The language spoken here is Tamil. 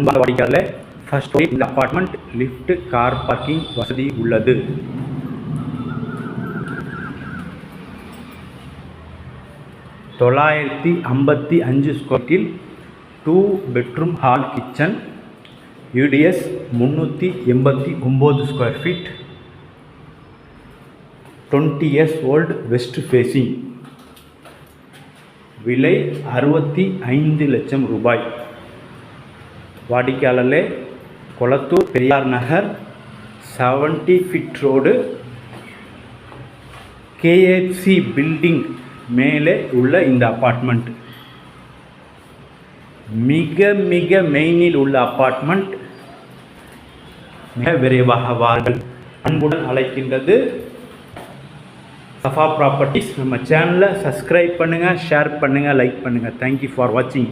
வாடிக்கையாளர் ஃபர்ஸ்ட் இந்த அபார்ட்மெண்ட் லிஃப்ட் கார் பார்க்கிங் வசதி உள்ளது. $955 square 2 bedroom hall kitchen. UDS 389 square feet. 20 years old west facing. விலை 65 லட்சம் ரூபாய். வாடிக்கையாளர்களே, Kolathur Periyar Nagar 70 feet road KFC building மேலே உள்ள இந்த அப்பார்ட்மெண்ட் மிக மிக மெயினில் உள்ள அப்பார்ட்மெண்ட். மிக விரைவாக வாருங்கள், அன்புடன் அழைக்கின்றது சஃபா ப்ராப்பர்ட்டிஸ். நம்ம சேனலை சப்ஸ்கிரைப் பண்ணுங்கள், ஷேர் பண்ணுங்கள், லைக் பண்ணுங்கள். தேங்க்யூ ஃபார் வாட்சிங்.